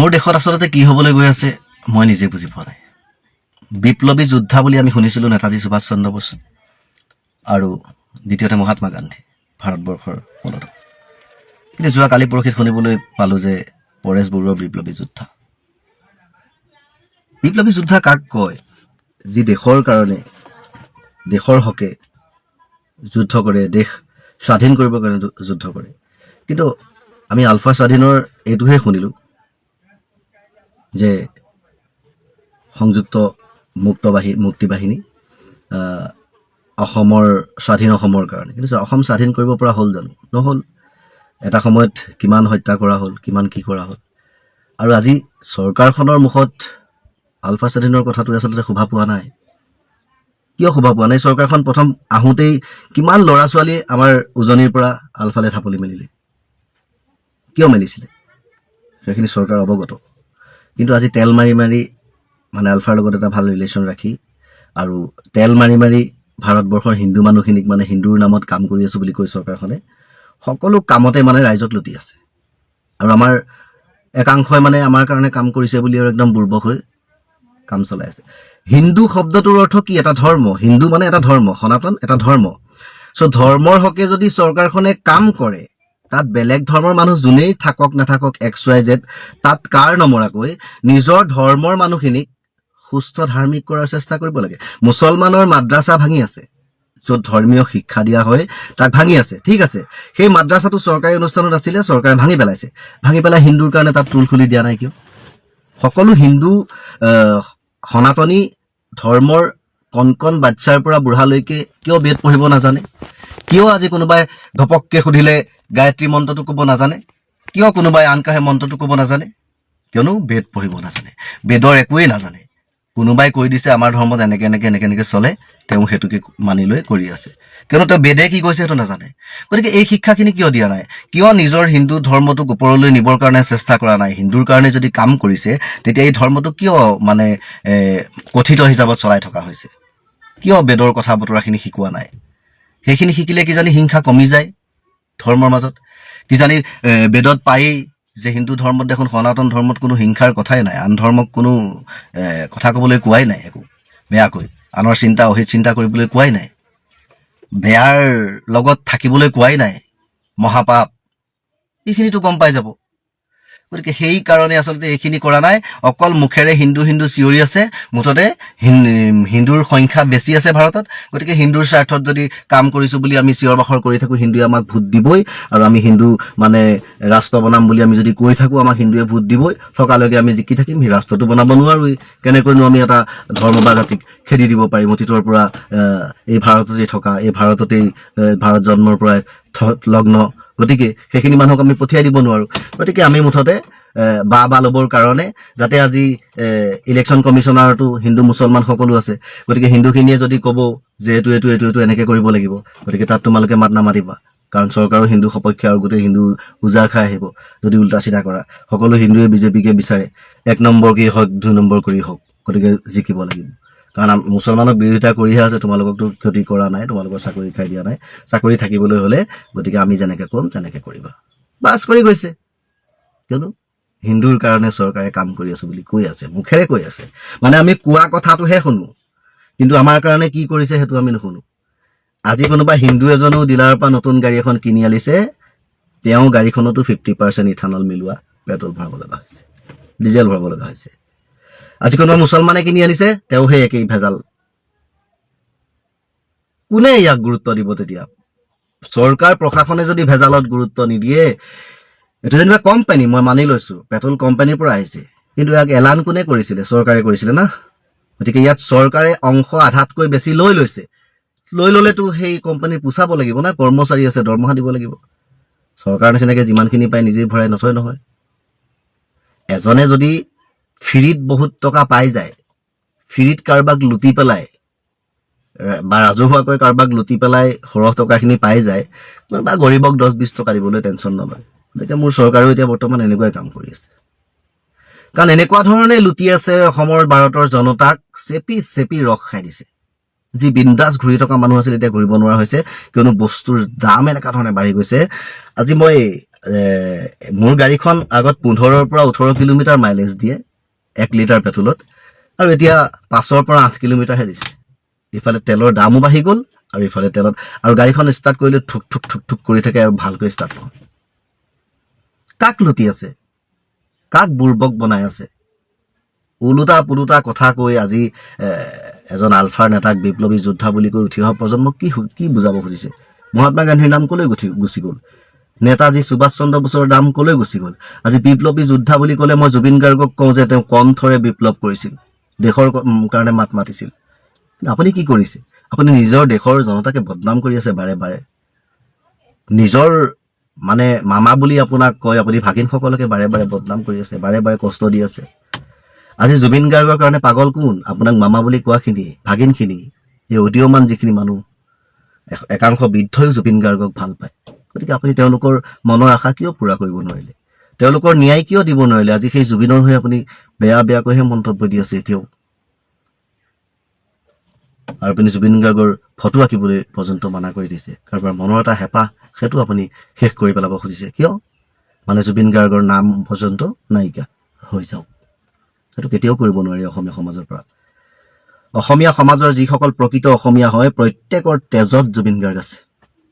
মোৰ দেশত আচলতে কি হ'বলৈ গৈ আছে মই নিজে বুজি পোৱা নাই। বিপ্লৱী যোদ্ধা বুলি আমি শুনিছিলোঁ নেতাজী সুভাষ চন্দ্ৰ বসু আৰু দ্বিতীয়তে মহাত্মা গান্ধী ভাৰতবৰ্ষৰ মূলতঃ। কিন্তু যোৱা কালি পৰহিত শুনিবলৈ পালোঁ যে পৰেশ বৰুৱা বিপ্লৱী যোদ্ধা। বিপ্লৱী যোদ্ধা কাক কয়? যি দেশৰ কাৰণে দেশৰ হকে যুদ্ধ কৰে, দেশ স্বাধীন কৰিবৰ কাৰণে যুদ্ধ কৰে। কিন্তু আমি আলফা স্বাধীনৰ এইটোহে শুনিলোঁ যে সংযুক্ত মুক্তি বাহিনী অসমৰ স্বাধীন অসমৰ কাৰণে। কিন্তু অসম স্বাধীন কৰিব পৰা হ'ল জানো? নহ'ল। এটা সময়ত কিমান হত্যা কৰা হ'ল, কিমান কি কৰা হ'ল। আৰু আজি চৰকাৰখনৰ মুখত আলফা স্বাধীনৰ কথাটো আচলতে শোভা পোৱা নাই। কিয় শোভা পোৱা নাই? চৰকাৰখন প্ৰথম আহোঁতেই কিমান ল'ৰা ছোৱালী আমাৰ উজনিৰ পৰা আলফালে ঢাপলি মেলিলে। কিয় মেলিছিলে? সেইখিনি চৰকাৰ অৱগত। কিন্তু আজি তেল মাৰি মাৰি মানে আলফাৰ লগত এটা ভাল ৰিলেশ্যন ৰাখি আৰু তেল মাৰি মাৰি ভাৰতবৰ্ষৰ হিন্দু মানুহখিনিক মানে হিন্দুৰ নামত কাম কৰি আছোঁ বুলি কৈ চৰকাৰখনে সকলো কামতে মানে ৰাইজক লুটি আছে। আৰু আমাৰ একাংশই মানে আমাৰ কাৰণে কাম কৰিছে বুলি আৰু একদম বুৰ্বক হৈ কাম চলাই আছে। হিন্দু শব্দটোৰ অৰ্থ কি? এটা ধৰ্ম। হিন্দু মানে এটা ধৰ্ম, সনাতন এটা ধৰ্ম। চ' ধৰ্মৰ হকে যদি চৰকাৰখনে কাম কৰে, তাত বেলেগ ধৰ্মৰ মানুহ যোনেই থাকক নাথাকক XYZ, তাত কাৰ নমৰাকৈ নিজৰ ধৰ্মৰ মানুহখিনিক সুস্থ ধাৰ্মিক কৰাৰ চেষ্টা কৰিব লাগে। মুছলমানৰ মাদ্ৰাছা ভাঙি আছে, য'ত ধৰ্মীয় শিক্ষা দিয়া হয় তাক ভাঙি আছে। ঠিক আছে, সেই মাদ্ৰাছাটো চৰকাৰী অনুষ্ঠানত আছিলে, চৰকাৰে ভাঙি পেলাইছে। ভাঙি পেলাই হিন্দুৰ কাৰণে তাত টোল খুলি দিয়া নাই কিয়? সকলো হিন্দু সনাতনী ধৰ্মৰ কণ কণ বাচ্ছাৰ পৰা বুঢ়ালৈকে কিয় বেদ পঢ়িব নাজানে? কিয় আজি কোনোবাই ঘপককে সুধিলে গায়ত্ৰী মন্ত্ৰটো ক'ব নাজানে? কিয় কোনোবাই আনকাহে মন্ত্ৰটো ক'ব নাজানে? কিয়নো বেদ পঢ়িব নাজানে, বেদৰ একোৱেই নাজানে। কোনোবাই কৈ দিছে আমাৰ ধৰ্মত এনেকে চলে, তেওঁ সেইটোকে মানি লৈ কৰি আছে। কিয়নো তেওঁ বেদে কি কৈছে সেইটো নাজানে। গতিকে এই শিক্ষাখিনি কিয় দিয়া নাই? কিয় নিজৰ হিন্দু ধৰ্মটোক ওপৰলৈ নিবৰ কাৰণে চেষ্টা কৰা নাই? হিন্দুৰ কাৰণে যদি কাম কৰিছে, তেতিয়া এই ধৰ্মটো কিয় মানে কথিত হিচাপত চলাই থকা হৈছে? কিয় বেদৰ কথা বতৰাখিনি শিকোৱা নাই? সেইখিনি শিকিলে কিজানি হিংসা কমি যায় ধৰ্মৰ মাজত। কিজানি বেদত পায়েই যে হিন্দু ধৰ্মত দেখোন সনাতন ধৰ্মত কোনো হিংসাৰ কথাই নাই, আন ধৰ্মক কোনো কথা ক'বলৈ কোৱাই নাই, একো বেয়াকৈ আনৰ চিন্তা অহিত চিন্তা কৰিবলৈ কোৱাই নাই, বেয়াৰ লগত থাকিবলৈ কোৱাই নাই, মহাপাপ। এইখিনিতো গম পাই যাব। গতিকে সেই কাৰণে আচলতে এইখিনি কৰা নাই। অকল মুখেৰে হিন্দু হিন্দু চিঞৰি আছে, মুঠতে হিন্দুৰ সংখ্যা বেছি আছে ভাৰতত। গতিকে হিন্দুৰ স্বাৰ্থত যদি কাম কৰিছোঁ বুলি আমি চিঞৰ বাখৰ কৰি থাকোঁ, হিন্দুৱে আমাক ভোট দিবই। আৰু আমি হিন্দু মানে ৰাষ্ট্ৰ বনাম বুলি আমি যদি কৈ থাকোঁ, আমাক হিন্দুৱে ভোট দিবই। থকালৈকে আমি জিকি থাকিম, সেই ৰাষ্ট্ৰটো বনাব নোৱাৰোৱেই। কেনেকৈনো আমি এটা ধৰ্ম বা জাতিক খেদি দিব পাৰিম অতীতৰ পৰা এই ভাৰততেই থকা, এই ভাৰততেই ভাৰত জন্মৰ পৰাই লগ্ন। গতিকে সেইখিনি মানুহক আমি পঠিয়াই দিব নোৱাৰোঁ। গতিকে আমি মুঠতে বা ল'বৰ কাৰণে যাতে আজি ইলেকশ্যন কমিশ্যনাৰটো হিন্দু মুছলমান সকলো আছে। গতিকে হিন্দুখিনিয়ে যদি ক'ব যে এইটো এনেকৈ কৰিব লাগিব, গতিকে তাত তোমালোকে মাত নামাতিবা। কাৰণ চৰকাৰো হিন্দু সপক্ষে আৰু গোটেই হিন্দু উজাৰ খাই আহিব যদি উল্টা চিধা কৰা। সকলো হিন্দুৱে বিজেপিকে বিচাৰে, 1 নম্বৰ কৰি হওক 2 নম্বৰ কৰি হওক, গতিকে জিকিব লাগিব। কাৰণ মুছলমানক বিৰোধিতা কৰিহে আছে, তোমালোককতো ক্ষতি কৰা নাই, তোমালোকৰ চাকৰি খাই দিয়া নাই। চাকৰি থাকিবলৈ হ'লে গতিকে আমি যেনেকৈ ক'ম তেনেকৈ কৰিবা। বাছ কৰি গৈছে। কিয়নো হিন্দুৰ কাৰণে চৰকাৰে কাম কৰি আছো বুলি কৈ আছে, মুখেৰে কৈ আছে। মানে আমি কোৱা কথাটোহে শুনো, কিন্তু আমাৰ কাৰণে কি কৰিছে সেইটো আমি নুশুনো। আজি কোনোবা হিন্দু এজনেও ডিলাৰৰ পৰা নতুন গাড়ী এখন কিনি আনিছে, তেওঁ গাড়ীখনতো 50% ইথানল মিলোৱা পেট্ৰল ভৰাব লগা হৈছে, ডিজেল ভৰাব লগা হৈছে। আজি কোনোবা মুছলমানে কিনি আনিছে, তেওঁ সেই একেই ভেজাল। কোনে ইয়াক গুৰুত্ব দিব? তেতিয়া চৰকাৰ প্ৰশাসনে যদি ভেজালত গুৰুত্ব নিদিয়ে, এইটো যেনিবা কোম্পানী, মই মানি লৈছো পেট্ৰল কোম্পানীৰ পৰা আহিছে, কিন্তু ইয়াক এলান কোনে কৰিছিলে? চৰকাৰে কৰিছিলে না। গতিকে ইয়াত চৰকাৰে অংশ আধাতকৈ বেছি লৈ লৈছে। লৈ ল'লেতো সেই কোম্পানীৰ পোচাব লাগিব না, কৰ্মচাৰী আছে, দৰমহা দিব লাগিব। চৰকাৰ নিচিনাকৈ যিমানখিনি পায় নিজেই ভৰাই নথয় নহয়। এজনে যদি ফ্ৰীত বহুত টকা পাই যায়, ফ্ৰীত কাৰোবাক লুটি পেলাই বা ৰাজহুৱাকৈ কাৰোবাক লুটি পেলাই সৰহ টকাখিনি পাই যায়, বা গৰীবক 10-20 টকা দিবলৈ টেনশ্যন নলয়। গতিকে মোৰ চৰকাৰেও এতিয়া বৰ্তমান এনেকুৱাই কাম কৰি আছে। কাৰণ এনেকুৱা ধৰণে লুটি আছে অসমৰ ভাৰতৰ জনতাক, চেপি ৰস খাই দিছে। যি বিন্দাছ ঘূৰি থকা মানুহ আছিল এতিয়া ঘূৰিব নোৱাৰা হৈছে, কিয়নো বস্তুৰ দাম এনেকুৱা ধৰণে বাঢ়ি গৈছে। আজি মই মোৰ গাড়ীখন আগত 15ৰ পৰা 18 কিলোমিটাৰ মাইলেজ দিয়ে 1 লিটাৰ পেট্ৰলত, আৰু এতিয়া 5ৰ পৰা 8 কিলোমিটাৰহে দিছে। ইফালে তেলৰ দামো বাঢ়ি গ'ল আৰু ইফালে তেলত, আৰু গাড়ীখন ষ্টাৰ্ট কৰিলে ঠুক ঠুক ঠুক ঠুক কৰি থাকে আৰু ভালকৈ ষ্টাৰ্ট নহয়। কাক লুটি আছে, কাক বুৰ্বক বনাই আছে? ওলোটা পোলোটা কথা কৈ আজি এজন আলফাৰ নেতাক বিপ্লৱী যোদ্ধা বুলি কৈ উঠি অহা প্ৰজন্মক কি বুজাব খুজিছে? মহাত্মা গান্ধীৰ নাম কলৈ গুচি গ'ল? নেতাজী সুভাষ চন্দ্ৰ বসুৰ নাম কলৈ গুচি গ'ল? আজি বিপ্লৱী যোদ্ধা বুলি ক'লে মই জুবিন গাৰ্গক কওঁ যে তেওঁ কণ্ঠৰে বিপ্লৱ কৰিছিল, দেশৰ কাৰণে মাত মাতিছিল। আপুনি কি কৰিছে? আপুনি নিজৰ দেশৰ জনতাকে বদনাম কৰি আছে বাৰে বাৰে। নিজৰ মানে মামা বুলি আপোনাক কয়, আপুনি ভাগিনসকলকে বাৰে বাৰে বদনাম কৰি আছে, বাৰে বাৰে কষ্ট দি আছে। আজি জুবিন গাৰ্গৰ কাৰণে পাগল কোন? আপোনাক মামা বুলি কোৱাখিনি, ভাগিনখিনি, এই অদীয়মান যিখিনি মানুহ, একাংশ বৃদ্ধইও জুবিন গাৰ্গক ভাল পায়। গতিকে আপুনি তেওঁলোকৰ মনৰ আশা কিয় পূৰা কৰিব নোৱাৰিলে? তেওঁলোকৰ ন্যায় কিয় দিব নোৱাৰিলে? আজি সেই জুবিনৰ হৈ আপুনি বেয়াকৈহে মন্তব্য দি আছে এতিয়াও। আৰু আপুনি জুবিন গাৰ্গৰ ফটো আঁকিবলৈ পৰ্যন্ত মানা কৰি দিছে। কাৰোবাৰ মনৰ এটা হেঁপাহ, সেইটো আপুনি শেষ কৰি পেলাব খুজিছে। কিয়? মানে জুবিন গাৰ্গৰ নাম পৰ্যন্ত নাইকিয়া হৈ যাওক। সেইটো কেতিয়াও কৰিব নোৱাৰি অসমীয়া সমাজৰ পৰা। অসমীয়া সমাজৰ যিসকল প্ৰকৃত অসমীয়া হয়, প্ৰত্যেকৰ তেজত জুবিন গাৰ্গ আছে,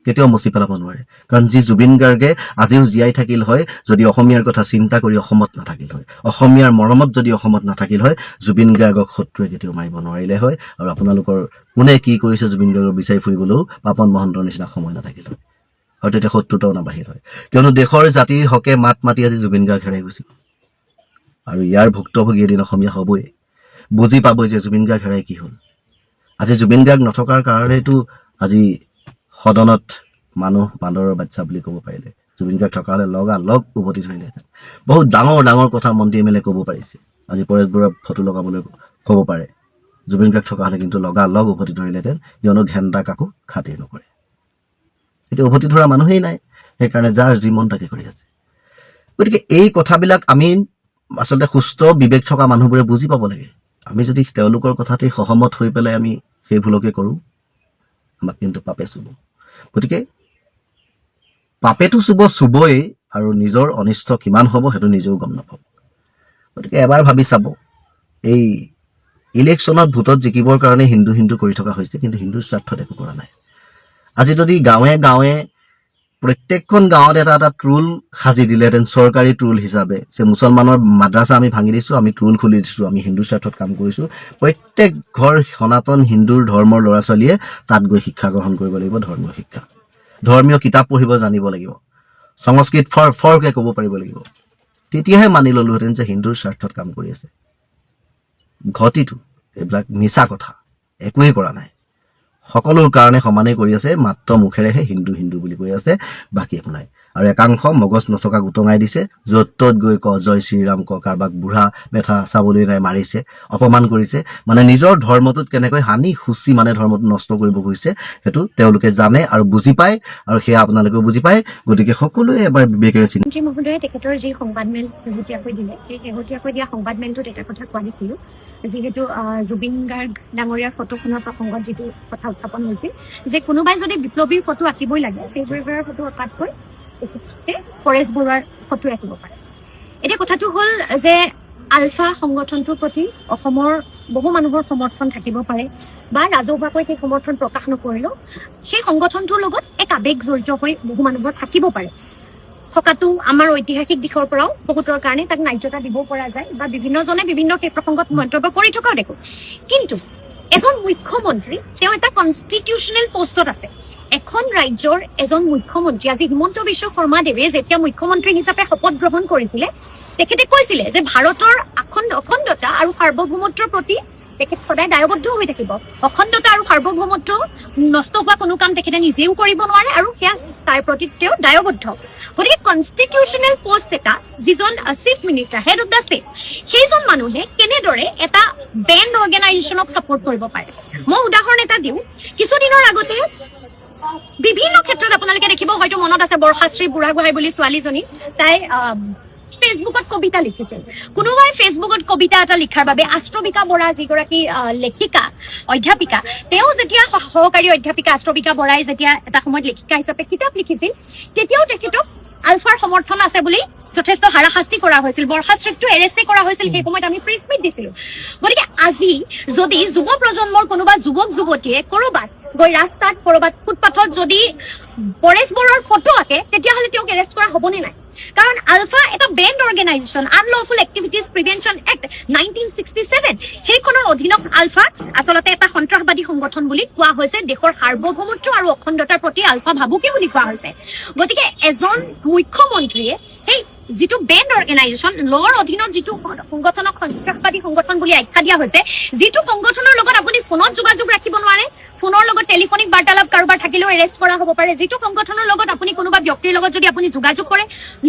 কেতিয়াও মচি পেলাব নোৱাৰে। কাৰণ যি জুবিন গাৰ্গে আজিও জীয়াই থাকিল হয় যদি অসমীয়াৰ কথা চিন্তা কৰি অসমত নাথাকিল হয়, অসমীয়াৰ মৰমত যদি অসমত নাথাকিল হয়, জুবিন গাৰ্গক শত্ৰুৱে কেতিয়াও মাৰিব নোৱাৰিলে হয়। আৰু আপোনালোকৰ কোনে কি কৰিছে জুবিন গাৰ্গক বিচাৰি ফুৰিবলৈও পাপন মহন্তৰ নিচিনা সময় নাথাকিল হয়, আৰু তেতিয়া শত্ৰুতাও নাবাঢ়িল হয়। কিয়নো দেশৰ জাতিৰ হকে মাত মাতি আজি জুবিন গাৰ্গ হেৰাই গৈছিল, আৰু ইয়াৰ ভুক্তভোগী এদিন অসমীয়া হ'বই, বুজি পাবই যে জুবিন গাৰ্গ হেৰাই কি হ'ল। আজি জুবিন গাৰ্গ নথকাৰ কাৰণেতো আজি সদনত মানুহ বান্দৰৰ বাচ্চা বুলি ক'ব পাৰিলে। জুবিন গাৰ্গ থকা হ'লে লগালগ উভতি ধৰিলেহেঁতেন। বহুত ডাঙৰ ডাঙৰ কথা মন্ত্ৰী এম এল এ ক'ব পাৰিছে, আজি পৰেশ বৰুৱাৰ ফটো লগাবলৈ ক'ব পাৰে। জুবিন গাৰ্গ থকা হ'লে কিন্তু লগালগ উভতি ধৰিলেহেঁতেন, কিয়নো ঘেণ্টা কাকো খাতিৰ নকৰে। এতিয়া উভতি ধৰা মানুহেই নাই, সেইকাৰণে যাৰ যি মন তাকে কৰি আছে। গতিকে এই কথাবিলাক আমি আচলতে সুস্থ বিবেক থকা মানুহবোৰে বুজি পাব লাগে। আমি যদি তেওঁলোকৰ কথাতেই সহমত হৈ পেলাই আমি সেই ভুলকে কৰোঁ, আমাক কিন্তু পাপে চুব। গতিকে পাপেটো চুবই, আৰু নিজৰ অনিষ্ট কিমান হ'ব সেইটো নিজেও গম নাপাব। গতিকে এবাৰ ভাবি চাব, এই ইলেকশ্যনত ভোটত জিকিবৰ কাৰণে হিন্দু হিন্দু কৰি থকা হৈছে, কিন্তু হিন্দুৰ স্বাৰ্থত একো কৰা নাই। আজি যদি গাঁৱে গাঁৱে প্ৰত্যেকখন গাঁৱত এটা এটা ট্ৰুল সাজি দিলেহেঁতেন, চৰকাৰী ট্ৰুল হিচাপে, যে মুছলমানৰ মাদ্ৰাছা আমি ভাঙি দিছোঁ, আমি ট্ৰুল খুলি দিছোঁ, আমি হিন্দুৰ স্বাৰ্থত কাম কৰিছোঁ, প্ৰত্যেক ঘৰ সনাতন হিন্দুৰ ধৰ্মৰ ল'ৰা ছোৱালীয়ে তাত গৈ শিক্ষা গ্ৰহণ কৰিব লাগিব, ধৰ্মীয় শিক্ষা, ধৰ্মীয় কিতাপ পঢ়িব জানিব লাগিব, সংস্কৃত ফৰকে ক'ব পাৰিব লাগিব। তেতিয়াহে মানি ল'লোহেঁতেন যে হিন্দুৰ স্বাৰ্থত কাম কৰি আছে। ঘটিটো এইবিলাক মিছা কথা, একোৱেই কৰা নাই। সকলোৰ কাৰণে সমানেই কৰি আছে, মাত্ৰ মুখেৰেহে হিন্দু হিন্দু বুলি কৈ আছে, বাকী একো নাই। আৰু একাংশ মগজ নথকা উটঙাই দিছে, য'ত ত'ত গৈ ক জয় শ্ৰীৰাম ক, কাৰোবাক বুঢ়া মেথা চাবলৈ নাই মাৰিছে, অপমান কৰিছে। মানে নিজৰ ধৰ্মটোত কেনেকৈ হানি খুচি মানে ধৰ্মটো নষ্ট কৰিব খুজিছে সেইটো তেওঁলোকে জানে আৰু বুজি পায়, আৰু সেয়া আপোনালোকেও বুজি পায়। গতিকে সকলোৱে এবাৰ বিবেকেৰে চিন্তা। মন্ত্ৰী মহোদয়ে তেখেতৰ যি সংবাদমেল শেহতীয়াকৈ দিলে, সেই শেহতীয়াকৈ দিয়া সংবাদমেলটোত এটা কথা কোৱা দেখিলোঁ, যিহেতু জুবিন গাৰ্গ ডাঙৰীয়াৰ ফটোখনৰ প্ৰসংগত যিটো কথা উত্থাপন হৈছিল যে কোনোবাই যদি বিপ্লৱীৰ ফটো আঁকিবই লাগে, চেগুৱেৰাৰ ফটো অঁকাতকৈ তেখেতে পৰেশ বৰুৱাৰ ফটো আঁকিব পাৰে। এতিয়া কথাটো হ'ল যে আলফা সংগঠনটোৰ প্ৰতি অসমৰ বহু মানুহৰ সমৰ্থন থাকিব পাৰে, বা ৰাজহুৱাকৈ সেই সমৰ্থন প্ৰকাশ নকৰিলেও সেই সংগঠনটোৰ লগত এক আৱেগ জড়িত হৈ বহু মানুহৰ থাকিব পাৰে। থকাটো আমাৰ ঐতিহাসিক দিশৰ পৰাও বহুতৰ কাৰণে তাক ন্যায্যতা দিব পৰা যায়, বা বিভিন্নজনে বিভিন্ন সেই প্ৰসংগত মন্তব্য কৰি থকাও দেখো। কিন্তু এজন মুখ্যমন্ত্ৰী, তেওঁ এটা কনষ্টিটিউচনেল পষ্টত আছে। এখন ৰাজ্যৰ এজন মুখ্যমন্ত্ৰী, আজি হিমন্ত বিশ্ব শৰ্মাদেৱে যেতিয়া মুখ্যমন্ত্ৰী হিচাপে শপত গ্ৰহণ কৰিছিলে, তেখেতে কৈছিলে যে ভাৰতৰ অখণ্ডতা আৰু সাৰ্বভৌমত্বৰ প্ৰতি তেখেত সদায় দায়বদ্ধ হৈ থাকিব। অখণ্ডতা আৰু সাৰ্বভৌমত্ব নষ্ট হোৱা কোনো কাম তেখেতে নিজেও কৰিব নোৱাৰে, আৰু সেয়া তাৰ প্ৰতি তেওঁ দায়বদ্ধ। গতিকে কনষ্টিটিউচনেল পোষ্ট এটা, যিজন chief minister, head of the state, সেইজন মানুহে কেনেদৰে এটা বেণ্ড অৰ্গেনাইজেশ্যনক ছাপোৰ্ট কৰিব পাৰে? মই উদাহৰণ এটা দিওঁ। কিছুদিনৰ আগতে বিভিন্ন ক্ষেত্ৰত আপোনালোকে দেখিব, হয়তো মনত আছে, বৰ্ষাশ্ৰী বুঢ়াগোহাঁই বুলি ছোৱালীজনী, তাই ফেচবুকত কবিতা লিখিছিল। কোনোবাই ফেচবুকত কবিতা এটা লিখাৰ বাবে আষ্ট্ৰবিকা বৰা, যিগৰাকী লেখিকা অধ্যাপিকা, তেওঁ যেতিয়া সহকাৰী অধ্যাপিকা আষ্ট্ৰবিকা বৰাই যেতিয়া এটা সময়ত লেখিকা হিচাপে কিতাপ লিখিছিল, তেতিয়াও তেখেতক আলফাৰ সমৰ্থন আছে বুলি যথেষ্ট হাৰাশাস্তি কৰা হৈছিল, বৰখাস্ত্ৰীকটো এৰেষ্টে কৰা হৈছিল, সেই সময়ত আমি প্ৰেছ মিট দিছিলো। গতিকে আজি যদি যুৱ প্ৰজন্মৰ কোনোবা যুৱক যুৱতীয়ে কৰবাত গৈ ৰাস্তাত কৰবাত ফুটপাথত যদি পৰেশ বৰুৱাৰ ফটো আঁকে তেতিয়াহ'লে তেওঁক এৰেষ্ট কৰা হ'বনে নাই? কাৰণ আলফা এটা banned organisation, unlawful activities prevention act 1967, সেইখনৰ অধীনত আলফাক আচলতে এটা সন্ত্ৰাসবাদী সংগঠন বুলি কোৱা হৈছে। দেশৰ সাৰ্বভৌমত্ব আৰু অখণ্ডতাৰ প্ৰতি আলফা ভাবুকি বুলি কোৱা হৈছে। গতিকে এজন মুখ্যমন্ত্ৰীয়ে সেই যিটো বেণ্ড অৰ্গেনাইজেশ্যন লৰ অধীনত যিটো সংগঠনক সন্ত্ৰাসবাদী সংগঠন বুলি আখ্যা দিয়া হৈছে, যিটো সংগঠনৰ লগত আপুনি ফোনত যোগাযোগ ৰাখিব নোৱাৰে, ফোনৰ লগত টেলিফোনিক বাৰ্তালাপ কাৰোবাৰ থাকিলেও এৰেষ্ট কৰা হ'ব পাৰে, যিটো সংগঠনৰ লগত আপুনি কোনোবা ব্যক্তিৰ লগত যদি আপুনি যোগাযোগ কৰে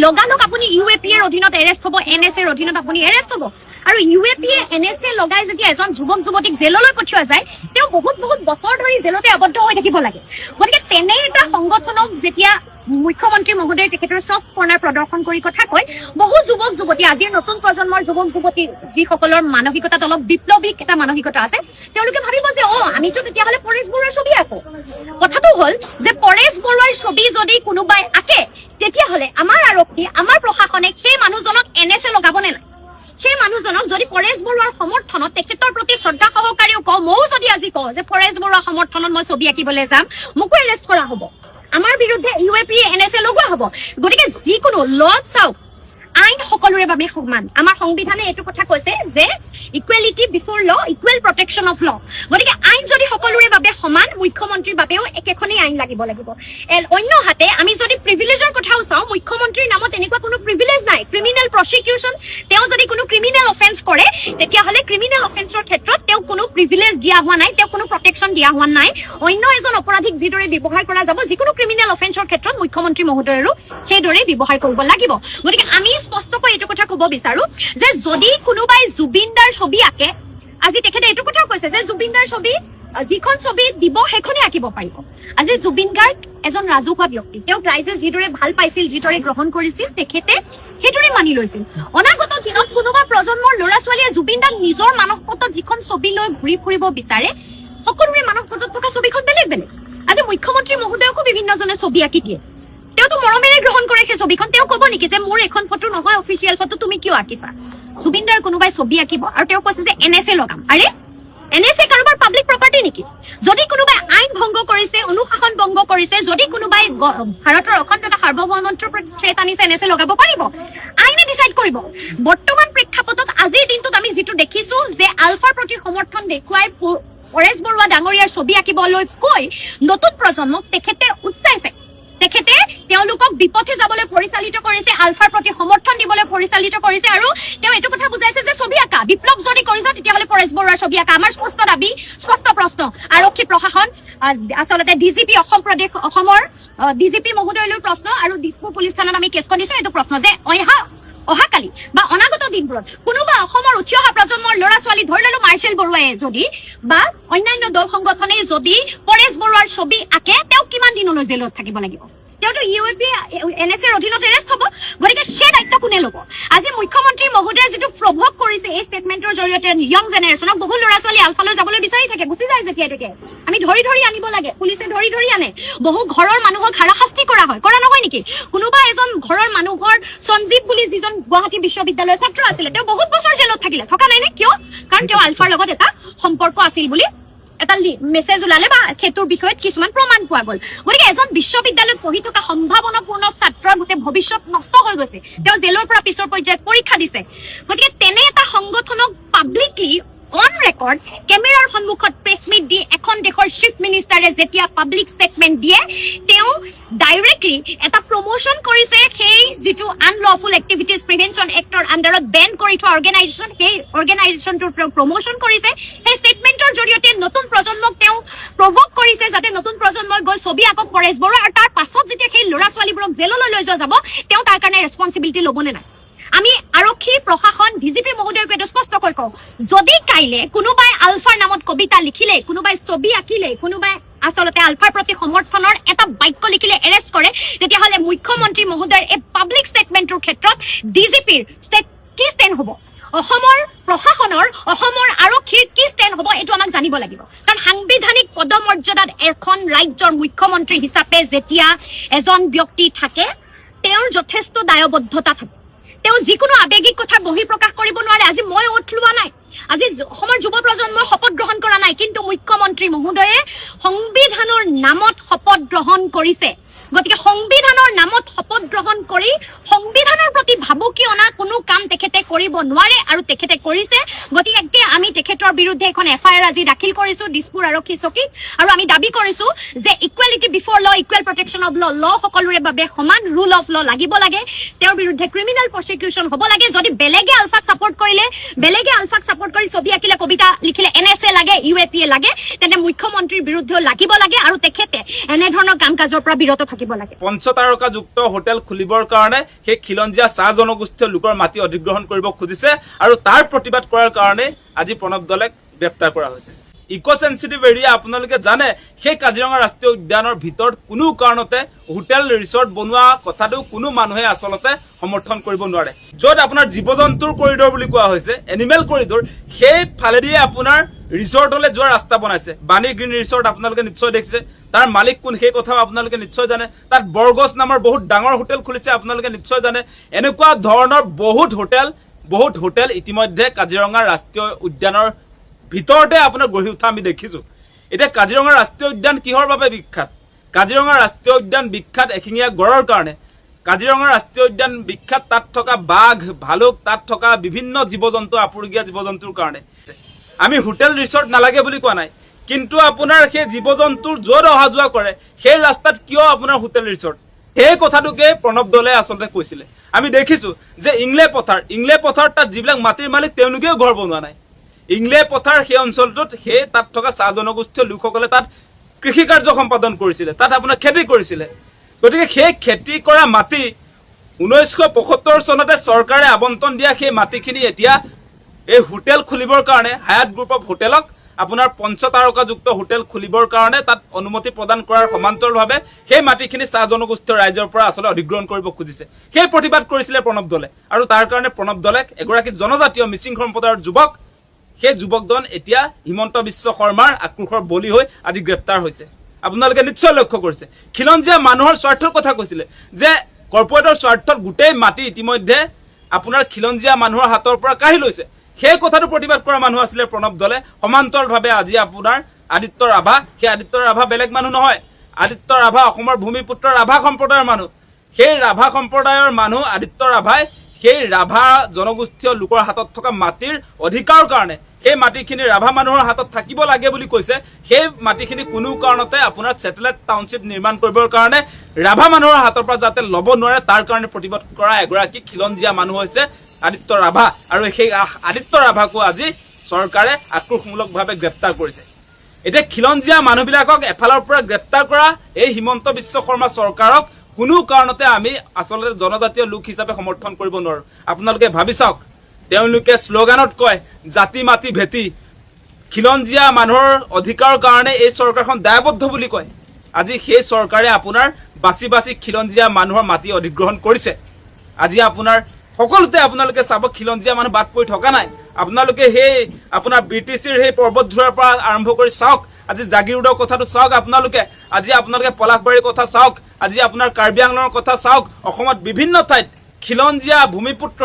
লগালগ আপুনি UAPA ৰ অধীনত এৰেষ্ট হ'ব, NSA ৰ অধীনত আপুনি এৰেষ্ট হ'ব। আৰু UAPA NSA লগাই যেতিয়া এজন যুৱক যুৱতীক জেললৈ পঠিওৱা যায় তেওঁ বহুত বছৰ ধৰি জেলতে আবদ্ধ হৈ থাকিব লাগে। গতিকে তেনে এটা সংগঠনক যেতিয়া মুখ্যমন্ত্ৰী মহোদয়ে তেখেতৰ চফ্ট কৰ্ণাৰ প্ৰদৰ্শন কৰি কথা কয়, বহু যুৱক যুৱতী আজিৰ নতুন প্ৰজন্মৰ যুৱক যুৱতী যিসকলৰ মানসিকতাত অলপ বিপ্লৱিক এটা মানসিকতা আছে, তেওঁলোকে ভাবিব যে আমিতো তেতিয়াহ'লে পৰেশ বৰুৱাৰ ছবি আঁকো। কথাটো হ'ল যে পৰেশ বৰুৱাৰ ছবি যদি কোনোবাই আঁকে তেতিয়াহ'লে আমাৰ আৰক্ষী আমাৰ প্ৰশাসনে সেই মানুহজনক NSA লগাবনে নাই? সেই মানুহজনক যদি পৰেশ বৰুৱাৰ সমৰ্থনত তেখেতৰ প্ৰতি শ্ৰদ্ধা সহকাৰেও কওঁ, ময়ো যদি আজি কওঁ যে পৰেশ বৰুৱাৰ সমৰ্থনত মই ছবি আঁকিবলৈ যাম, মোকো এৰেষ্ট কৰা হ'ব, আমাৰ বিৰুদ্ধে UAPA NSA লগোৱা হ'ব। গতিকে যিকোনো লত চাওক, আইন সকলোৰে বাবে সমান। আমাৰ সংবিধানে এইটো কথা কৈছে যে ইকুৱেলিটি বিফৰ ল, ইকুৱেল প্ৰটেকশ্যন অফ ল। গতিকে আইন যদি সকলোৰে বাবে সমান, মুখ্যমন্ত্ৰীৰ বাবেও একেখনেই আইন লাগিব। অন্যহাতে আমি যদি প্ৰিভিলেজৰ কথাও চাওঁ, মুখ্যমন্ত্ৰীৰ নামত এনেকুৱা কোনো প্ৰিভিলেজ নাই। ক্ৰিমিনেল প্ৰচিকিউশ্যন, তেওঁ যদি কোনো ক্ৰিমিনেল অফেন্স কৰে তেতিয়াহ'লে ক্ৰিমিনেল অফেন্সৰ ক্ষেত্ৰত তেওঁক কোনো প্ৰিভিলেজ দিয়া হোৱা নাই, তেওঁক কোনো প্ৰটেকশ্যন দিয়া হোৱা নাই। অন্য এজন অপৰাধীক যিদৰে ব্যৱহাৰ কৰা যাব, যিকোনো ক্ৰিমিনেল অফেন্সৰ ক্ষেত্ৰত মুখ্যমন্ত্ৰী মহোদয়ৰো সেইদৰে ব্যৱহাৰ কৰিব লাগিব। গতিকে আমি স্পষ্টকৈ এইটো কথা ক'ব বিচাৰো যে যদি কোনোবাই জুবিনদাৰ ছবি আঁকে, আজি তেখেতে এইটো কথাও কৈছে যে জুবিনদাৰ ছবি যিখন ছবি দিব সেইখনে আঁকিব পাৰিব। আজি জুবিন গাৰ্গ এজন ৰাজহুৱা ব্যক্তি, তেওঁক ৰাইজে যিদৰে ভাল পাইছিল, যিদৰে গ্ৰহণ কৰিছিল, তেখেতে সেইদৰে মানি লৈছিল। অনাগত দিনত কোনোবা প্ৰজন্মৰ ল'ৰা ছোৱালীয়ে জুবিনদাক নিজৰ মানসপটত যিখন ছবি লৈ ঘূৰি ফুৰিব বিচাৰে, সকলোৰে মানসপটত থকা ছবিখন বেলেগ বেলেগ। আজি মুখ্যমন্ত্ৰী মহোদয়কো বিভিন্নজনে ছবি আঁকি দিয়ে, তেওঁতো মৰমেৰে গ্ৰহণ কৰে সেই ছবিখন। তেওঁ ক'ব নেকি যে মোৰ এখন ফটো নহয় অফিচিয়েল ফটো, তুমি কিয় আঁকিছা? জুবিনদাৰ কোনোবাই ছবি আঁকিব আৰু তেওঁ কৈছে যে NSA লগাম। আৰে NSA কাৰোবাৰ পাব্লিক প্ৰপাৰ্টি নেকি? যদি কোনোবাই আইন ভংগ কৰিছে, অনুশাসন ভংগ কৰিছে, যদি কোনোবাই ভাৰতৰ অখণ্ডতা সাৰ্বভৌমত্বৰ থ্ৰেট আনিছে, NSA লগাব পাৰিব, আইনে ডিচাইড কৰিব। বৰ্তমান প্ৰেক্ষাপটত আজিৰ দিনটোত আমি যিটো দেখিছো যে আলফাৰ প্ৰতি সমৰ্থন দেখুৱাই পৰেশ বৰুৱা ডাঙৰীয়াৰ ছবি আঁকিবলৈ কৈ নতুন প্ৰজন্মক তেখেতে উৎসাহিছে, তেখেতে তেওঁলোকক বিপথে যাবলৈ পৰিচালিত কৰিছে, আলফাৰ প্ৰতি সমৰ্থন দিবলৈ পৰিচালিত কৰিছে। আৰু তেওঁ এইটো কথা বুজাইছে যে ছবি আঁকা বিপ্লৱ যদি কৰিছে তেতিয়াহ'লে পৰেশ বৰুৱাৰ ছবি আঁকা। আমাৰ স্পষ্ট দাবী, স্পষ্ট প্ৰশ্ন, আৰক্ষী প্ৰশাসন, আচলতে DGP অসমৰ DGP মহোদয়লৈ প্ৰশ্ন, আৰু দিছপুৰ পুলিচ থানাত আমি কেছখন দিছো। এইটো প্ৰশ্ন যে অহাকালি বা অনাগত দিনবোৰত কোনোবা অসমৰ উঠি অহা প্ৰজন্মৰ ল'ৰা ছোৱালী, ধৰি ললো মাৰ্চেল বৰুৱাই যদি বা অন্যান্য দল সংগঠনে যদি পৰেশ বৰুৱাৰ ছবি আঁকে, তেওঁক কিমান দিনলৈ জেলত থাকিব লাগিব? তেওঁতো UAPA NSA ৰ অধীনত এৰেষ্ট হ'ব। গতিকে সেই দায়িত্ব কোনে ল'ব? আজি মুখ্যমন্ত্ৰী মহোদয়ে যিটো প্ৰভোগ কৰিছে এই ষ্টেটমেণ্টৰ জৰিয়তে য়ং জেনেৰেশ্যনক, বহু ল'ৰা ছোৱালী আলফালৈ যাবলৈ বিচাৰি থাকে, গুচি যায় যেতিয়া তেতিয়া আমি ধৰি আনিব লাগে, পুলিচে ধৰি আনে। বহু ঘৰৰ মানুহক হাৰাশাস্তি কৰা হয়, কৰা নহয় নেকি? কোনোবা এজন ঘৰৰ মানুহৰ সঞ্জীৱ বুলি যিজন গুৱাহাটী বিশ্ববিদ্যালয়ৰ ছাত্ৰ আছিলে, তেওঁ বহুত বছৰ জেলত থাকিলে, থকা নাই নে? কিয়? কাৰণ তেওঁ আলফাৰ লগত এটা সম্পৰ্ক আছিল বুলি এটা মেছেজ ওলালে বা সেইটোৰ বিষয়ত কিছুমান প্ৰমাণ পোৱা গ'ল। গতিকে এজন বিশ্ববিদ্যালয়ত পঢ়ি থকা সম্ভাৱনাপূৰ্ণ ছাত্ৰৰ গোটেই ভৱিষ্যত নষ্ট হৈ গৈছে, তেওঁ জেলৰ পৰা পিছৰ পৰ্যায়ত পৰীক্ষা দিছে। গতিকে তেনে এটা সংগঠনক পাব্লিকলি অন ৰেকৰ্ড কেমেৰাৰ সন্মুখত প্ৰেছ মিট দি এখন দেশৰ চিফ মিনিষ্টাৰে যেতিয়া পাব্লিক ষ্টেটমেণ্ট দিয়ে, তেওঁ ডাইৰেক্টলি এটা প্ৰমোশ্যন কৰিছে সেই যিটো আনলফুল এক্টিভিটিজ প্ৰিভেনশ্যন এক্টৰ আণ্ডাৰত বেন কৰি থোৱা অৰ্গেনাইজেশ্যন, সেই অৰ্গেনাইজেশ্যনটোৰ প্ৰমোশ্যন কৰিছে। সেই ষ্টেটমেণ্টৰ জৰিয়তে নতুন প্ৰজন্মক তেওঁ প্ৰভোক কৰিছে যাতে নতুন প্ৰজন্মই গৈ ছবি আঁকক পৰেশ বৰুৱা, আৰু তাৰ পাছত যেতিয়া সেই ল'ৰা ছোৱালীবোৰক জেললৈ লৈ যোৱা যাব, তেওঁ তাৰ কাৰণে ৰেছপনচিবিলিটি ল'বনে নাই? আমি আৰক্ষী প্ৰশাসন DGP মহোদয়ক এইটো স্পষ্টকৈ কওঁ, যদি কাইলে কোনোবাই আলফাৰ নামত কবিতা লিখিলে, কোনোবাই ছবি আঁকিলে, কোনোবাই আচলতে আলফাৰ প্ৰতি সমৰ্থনৰ এটা বাক্য লিখিলে এৰেষ্ট কৰে, তেতিয়াহ'লে মুখ্যমন্ত্ৰী মহোদয়ৰ এই পাব্লিক ষ্টেটমেণ্টৰ ক্ষেত্ৰত DGPৰ কি ষ্টেণ্ড হ'ব? অসমৰ প্ৰশাসনৰ, অসমৰ আৰক্ষীৰ কি ষ্টেণ্ড হ'ব এইটো আমাক জানিব লাগিব। কাৰণ সাংবিধানিক পদমৰ্যাদাত এখন ৰাজ্যৰ মুখ্যমন্ত্ৰী হিচাপে যেতিয়া এজন ব্যক্তি থাকে, তেওঁৰ যথেষ্ট দায়বদ্ধতা থাকে তেওঁ যিকোনো আবেগিক কথা বহি প্ৰকাশ কৰিব নোৱাৰে আজি মই ওঠ লোৱা নাই আজি অসমৰ যুৱ প্ৰজন্মৰ শপত গ্ৰহণ কৰা নাই কিন্তু মুখ্যমন্ত্ৰী মহোদয়ে সংবিধানৰ নামত শপত গ্ৰহণ কৰিছে গতিকে সংবিধানৰ নামত শপত গ্ৰহণ কৰি সংবিধানৰ প্ৰতি ভাবুকি অনা কোনো কাম তেখেতে কৰিব নোৱাৰে আৰু তেখেতে কৰিছে গতিকে আমি তেখেতৰ বিৰুদ্ধে এখন এফআইআৰ আজি দাখিল কৰিছোঁ দিছপুৰ আৰক্ষী চকীত আৰু আমি দাবী কৰিছোঁ যে ইকুৱেলিটি বিফৰ ল ইকুৱেল প্ৰটেকশ্যন অফ ল সকলোৰে বাবে সমান ৰুল অফ ল লাগিব লাগে তেওঁৰ বিৰুদ্ধে ক্ৰিমিনেল প্ৰচিকিউশ্যন হ'ব লাগে যদি বেলেগে আলফাক ছাপৰ্ট কৰি ছবি আঁকিলে কবিতা লিখিলে NSA লাগে UAPA লাগে তেন্তে মুখ্যমন্ত্ৰীৰ বিৰুদ্ধেও লাগিব লাগে আৰু তেখেতে এনেধৰণৰ কাম কাজৰ পৰা বিৰত থাকিব লাগে পঞ্চতাৰকাযুক্ত হোটেল খুলিবৰ কাৰণে সেই খিলঞ্জীয়া চাহ জনগোষ্ঠীয় লোকৰ মাটি অধিগ্ৰহণ কৰিব খুজিছে আৰু তাৰ প্ৰতিবাদ কৰাৰ কাৰণে আজি প্ৰণৱ দলেক গ্ৰেপ্তাৰ কৰা হৈছে ইকো সেন্সিটিভ এৰিয়া আপোনালোকে জানে সেই কাজিৰঙা ৰাষ্ট্ৰীয় উদ্যানৰ ভিতৰত কোনো কাৰণতে হোটেল ৰিসৰ্ট বনোৱা কথাটো কোনো মানুহে আসলতে সমৰ্থন কৰিব নোৱাৰে য'ত আপোনাৰ জীৱ-জন্তুৰ কৰিডৰ বুলি কোৱা হৈছে এনিমেল কৰিডৰ সেই ফালেদি আপোনাৰ ৰিসৰ্টলৈ যোৱা ৰাস্তা বনাইছে বাণী গ্ৰীণ ৰিসৰ্ট আপোনালোকে নিশ্চয় দেখিছে তাৰ মালিক কোন সেই কথাও আপোনালোকে নিশ্চয় জানে তাত বৰগছ নামৰ বহুত ডাঙৰ হোটেল খুলিছে আপোনালোকে নিশ্চয় জানে এনেকুৱা ধৰণৰ বহুত হোটেল ইতিমধ্যে কাজিৰঙা ৰাষ্ট্ৰীয় উদ্যানৰ ভিতৰতে আপোনাৰ গঢ়ি উঠা আমি দেখিছো এটা কাজিৰঙা ৰাষ্ট্ৰীয় উদ্যান কিহৰ বাবে বিখ্যাত কাজিৰঙা ৰাষ্ট্ৰীয় উদ্যান বিখ্যাত এশিঙীয়া গড়ৰ কাৰণে কাজিৰঙা ৰাষ্ট্ৰীয় উদ্যান বিখ্যাত তাত থকা বাঘ ভালুক তাত থকা বিভিন্ন জীৱ-জন্তু আপুৰুগীয়া জীৱ-জন্তুৰ কাৰণে আমি হোটেল ৰিসৰ্ট নালাগে বুলি কোৱা নাই কিন্তু আপোনাৰ সেই জীৱ-জন্তুৰ য'ত অহা যোৱা কৰে সেই ৰাস্তাত কিয় আপোনাৰ হোটেল ৰিসৰ্ট সেই কথাটোকে প্ৰণৱ দলে আচলতে কৈছিলে আমি দেখিছো যে ইংলে পথাৰ তাত যিবিলাক মাটিৰ মালিক তেওঁলোকেও ঘৰ বনোৱা নাই ইংলে পথাৰ সেই অঞ্চলটোত সেই তাত থকা চাহ জনগোষ্ঠীয় লোকসকলে তাত কৃষি কাৰ্য সম্পাদন কৰিছিলে তাত আপোনাৰ খেতি কৰিছিলে গতিকে সেই খেতি কৰা মাটি 1975 চনতে চৰকাৰে আবণ্টন দিয়া সেই মাটিখিনি এতিয়া এই হোটেল খুলিবৰ কাৰণে হায়াত গ্ৰুপ অফ হোটেলক আপোনাৰ পঞ্চতাৰকাযুক্ত হোটেল খুলিবৰ কাৰণে তাত অনুমতি প্ৰদান কৰাৰ সমান্তৰালভাৱে সেই মাটিখিনি চাহ জনগোষ্ঠীয় ৰাইজৰ পৰা আচলতে অধিগ্ৰহণ কৰিব খুজিছে সেই প্ৰতিবাদ কৰিছিলে প্ৰণৱ দলে আৰু তাৰ কাৰণে প্ৰণৱ দলেক এগৰাকী জনজাতীয় মিচিং সম্প্ৰদায়ৰ যুৱক সেই যুৱকজন এতিয়া হিমন্ত বিশ্ব শৰ্মাৰ আক্ৰোশৰ বলি হৈ আজি গ্ৰেপ্তাৰ হৈছে আপোনালোকে নিশ্চয় লক্ষ্য কৰিছে খিলঞ্জীয়া মানুহৰ স্বাৰ্থৰ কথা কৈছিলে যে কৰ্পৰেটৰ স্বাৰ্থত গোটেই মাটি ইতিমধ্যে আপোনাৰ খিলঞ্জীয়া মানুহৰ হাতৰ পৰা কাঢ়ি লৈছে সেই কথাটো প্ৰতিবাদ কৰা মানুহ আছিলে প্ৰণৱ দলে সমান্তৰালভাৱে আজি আপোনাৰ আদিত্য ৰাভা সেই আদিত্য ৰাভা বেলেগ মানুহ নহয় আদিত্য ৰাভা অসমৰ ভূমিপুত্ৰ ৰাভা সম্প্ৰদায়ৰ মানুহ সেই ৰাভা সম্প্ৰদায়ৰ মানুহ আদিত্য ৰাভাই সেই ৰাভা জনগোষ্ঠীয় লোকৰ হাতত থকা মাটিৰ অধিকাৰৰ কাৰণে সেই মাটিখিনি ৰাভা মানুহৰ হাতত থাকিব লাগে বুলি কৈছে সেই মাটিখিনি কোনো কাৰণতে আপোনাৰ স্যাটেলাইট টাউনশ্বিপ নিৰ্মাণ কৰিবৰ কাৰণে ৰাভা মানুহৰ হাতৰ পৰা যাতে ল'ব নোৱাৰে তাৰ কাৰণে প্ৰতিবাদ কৰা এগৰাকী খিলঞ্জীয়া মানুহ হৈছে আদিত্য ৰাভা আৰু সেই আদিত্য ৰাভাকো আজি চৰকাৰে আক্ৰোশমূলকভাৱে গ্ৰেপ্তাৰ কৰিছে এতিয়া খিলঞ্জীয়া মানুহবিলাকক এফালৰ পৰা গ্ৰেপ্তাৰ কৰা এই হিমন্ত বিশ্ব শৰ্মা চৰকাৰক কোনো কাৰণতে আমি আসলে জনজাতীয় লোক হিচাপে সমৰ্থন কৰিব নোৱাৰো আপোনালোকে ভাবি চাওক তেওঁলোকে স্লোগানত কয় জাতি মাটি ভেটি খিলঞ্জীয়া মানুহৰ অধিকাৰৰ কাৰণে এই চৰকাৰখন দায়বদ্ধ বুলি কয় আজি সেই চৰকাৰে আপোনাৰ বাছি খিলঞ্জীয়া মানুহৰ মাটি অধিগ্ৰহণ কৰিছে আজি আপোনাৰ সকলোতে আপোনালোকে চাব খিলঞ্জীয়া মানুহ বাদ পৰি থকা নাই আপোনালোকে সেই আপোনাৰ BTCৰ সেই পৰ্বতঝোৰাৰ পৰা আৰম্ভ কৰি চাওক আজি জাগিৰোডৰ কথাটো চাওক আপোনালোকে পলাশবাৰীৰ কথা চাওক আজি আপোনাৰ কাৰ্বি আংলঙৰ কথা চাওক অসমত বিভিন্ন ঠাইত খিলঞ্জীয়া ভূমিপুত্ৰ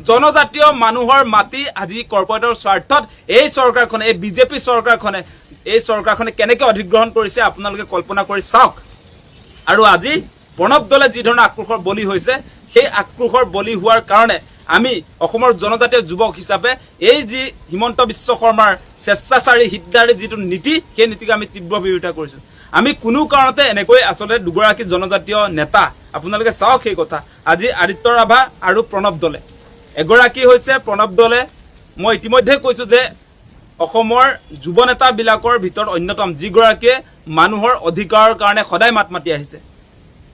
জনজাতীয় মানুহৰ মাটি আজি কৰ্পৰেটৰ স্বাৰ্থত এই চৰকাৰখনে এই বিজেপি চৰকাৰখনে কেনেকৈ অধিগ্ৰহণ কৰিছে আপোনালোকে কল্পনা কৰি চাওক আৰু আজি প্ৰণৱ দলে যি ধৰণৰ আক্ৰোশৰ বলি হৈছে সেই আক্ৰোশৰ বলি হোৱাৰ কাৰণে আমি অসমৰ জনজাতীয় যুৱক হিচাপে এই যি হিমন্ত বিশ্ব শৰ্মাৰ স্বেচ্ছাচাৰী হিতদাৰী যিটো নীতি সেই নীতিক আমি তীব্ৰ বিৰোধিতা কৰিছো আমি কোনো কাৰণতে এনেকৈ আসলে দুগৰাকী জনজাতীয় নেতা আপোনালোকে চাওক সেই কথা আজি আদিত্য ৰাভা আৰু প্ৰণৱ দলে এগৰাকী হৈছে প্ৰণৱ দলে মই ইতিমধ্যে কৈছো যে অসমৰ যুৱ নেতাবিলাকৰ ভিতৰত অন্যতম যিগৰাকীয়ে মানুহৰ অধিকাৰৰ কাৰণে সদায় মাত মাতি আহিছে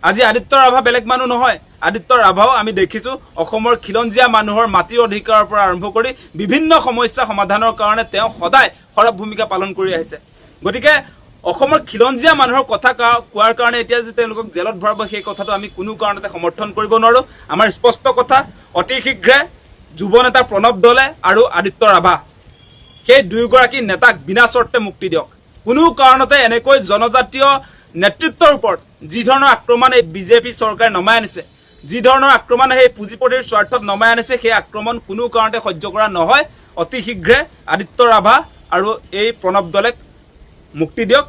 আজি আদিত্য ৰাভা বেলেগ মানুহ নহয় আদিত্য ৰাভাও আমি দেখিছো অসমৰ খিলঞ্জীয়া মানুহৰ মাটিৰ অধিকাৰৰ পৰা আৰম্ভ কৰি বিভিন্ন সমস্যা সমাধানৰ কাৰণে তেওঁ সদায় সৰব ভূমিকা পালন কৰি আহিছে গতিকে অসমৰ খিলঞ্জীয়া মানুহৰ কথা কোৱাৰ কাৰণে এতিয়া যে তেওঁলোকক জেলত ভৰাব সেই কথাটো আমি কোনো কাৰণতে সমৰ্থন কৰিব নোৱাৰো আমাৰ স্পষ্ট কথা অতি শীঘ্ৰে যুৱ নেতা প্ৰণৱ দলে আৰু আদিত্য ৰাভা সেই দুয়োগৰাকী নেতাক বিনা চৰ্তে মুক্তি দিয়ক কোনো কাৰণতে এনেকৈ জনজাতীয় নেতৃত্বৰ ওপৰত যি ধৰণৰ আক্ৰমণ এই বিজেপি চৰকাৰে নমাই আনিছে যি ধৰণৰ আক্ৰমণ সেই পুঁজিপতিৰ স্বাৰ্থত নমাই আনিছে সেই আক্ৰমণ কোনো কাৰণতে সহ্য কৰা নহয়। অতি শীঘ্ৰে আদিত্য ৰাভা আৰু এই প্ৰণৱ দলেক মুক্তি দিয়ক।